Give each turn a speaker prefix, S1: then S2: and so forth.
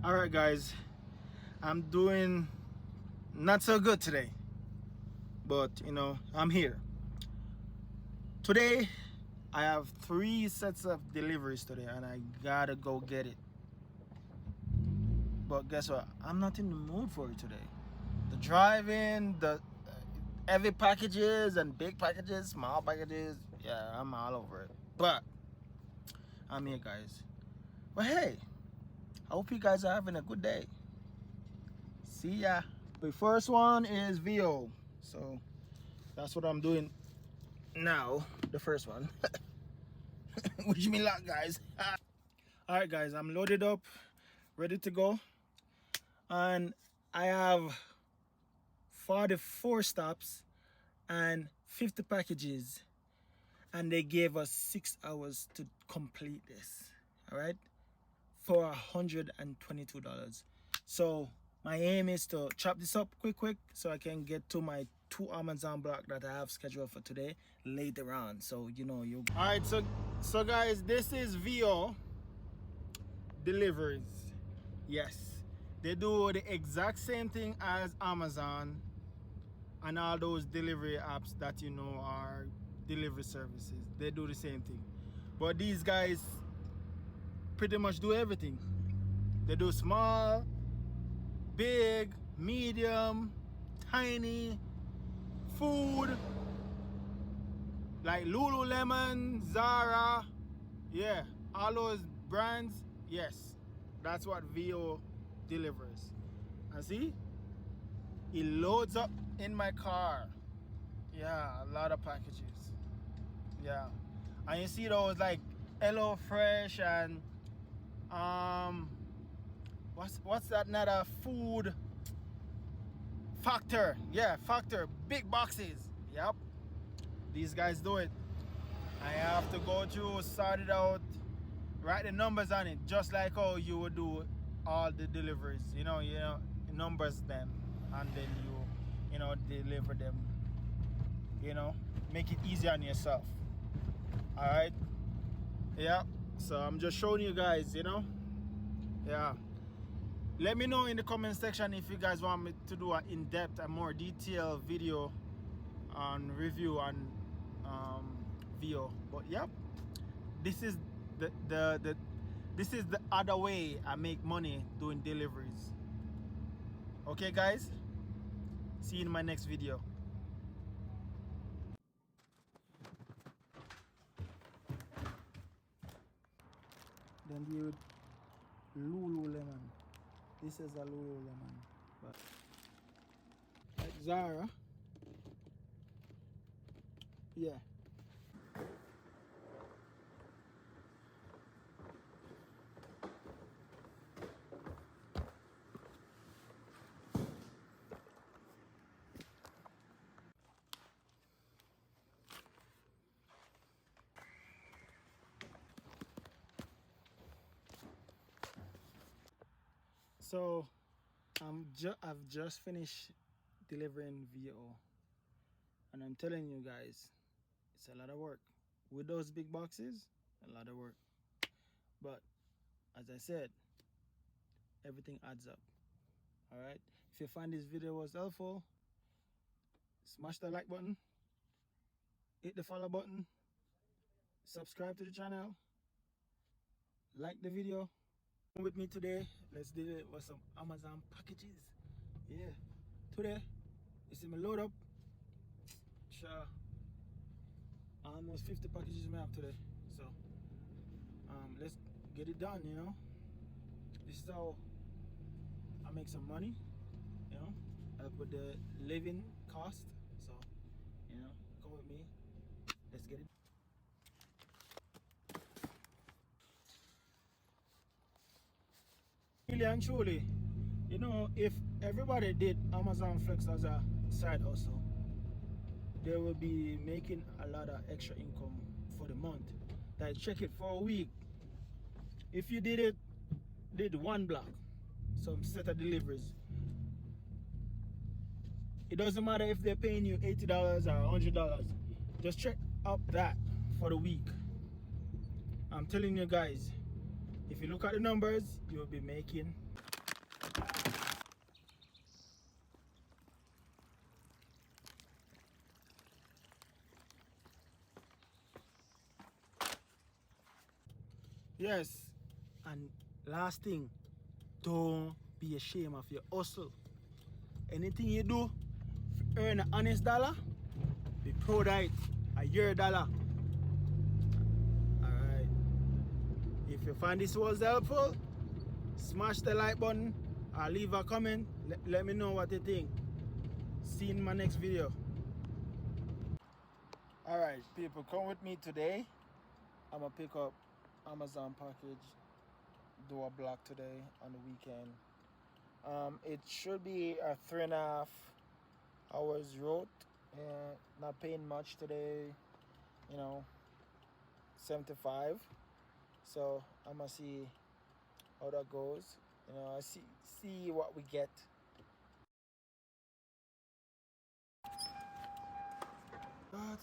S1: Alright guys, I'm doing not so good today, but I'm here. Today I have 3 sets of deliveries today and I gotta go get it. But guess what? I'm not in the mood for it today. The driving, the heavy packages and big packages, small packages, yeah, I'm all over it. But I'm here guys. But hey, I hope you guys are having a good day. See ya. The first one is Veho. So that's what I'm doing now. The first one. Wish me luck, guys. Alright guys, I'm loaded up, ready to go. And I have 44 stops and 50 packages. And they gave us 6 hours to complete this. Alright? For $122. So my aim is to chop this up quick so I can get to my 2 Amazon block that I have scheduled for today later on. So you all right, so guys, this is Veho deliveries. Yes, they do the exact same thing as Amazon and all those delivery apps that are delivery services. They do the same thing, but these guys pretty much do everything. They do small, big, medium, tiny, food, like Lululemon, Zara, yeah, all those brands. Yes, that's what Veho delivers. And see, it loads up in my car. Yeah, a lot of packages. Yeah, and you see those like Hello Fresh and what's that, not a food Factor. Yeah, Factor, big boxes. Yep, these guys do it. I have to go through, sort it out, write the numbers on it, just like how you would do all the deliveries. Numbers them, and then you deliver them. Make it easier on yourself. All right. Yeah. So I'm just showing you guys. Yeah. Let me know in the comment section if you guys want me to do an in-depth and more detailed video on review on Veho. But yep, this is this is the other way I make money doing deliveries. Okay guys, see you in my next video. Then the Lululemon. This is a Lululemon, but like Zara. Yeah. So I've just finished delivering Veho, and I'm telling you guys, it's a lot of work with those big boxes. A lot of work, but as I said, everything adds up. All right, if you find this video was helpful, smash the like button, hit the follow button, subscribe to the channel, like the video. With me today, let's deal it with some Amazon packages. Yeah, today you see me load up. Sure, almost 50 packages we have today. So let's get it done. This is how I make some money, help with the living cost. So come with me, let's get it. Really and truly, if everybody did Amazon Flex as a side hustle, they will be making a lot of extra income for the month. Like, check it for a week. If you did one block, some set of deliveries, it doesn't matter if they're paying you $80 or $100. Just check up that for the week. I'm telling you guys, if you look at the numbers, you'll be making Yes, and last thing, don't be ashamed of your hustle. Anything you do, earn an honest dollar, be proud of it. Your dollar. Alright. If you find this was helpful, smash the like button or leave a comment. Let me know what you think. See you in my next video. Alright, people, come with me today. I'm gonna pick up Amazon package, door block today on the weekend. It should be a 3.5 hours road. Not paying much today, 75. So I'm gonna see how that goes. I see what we get. But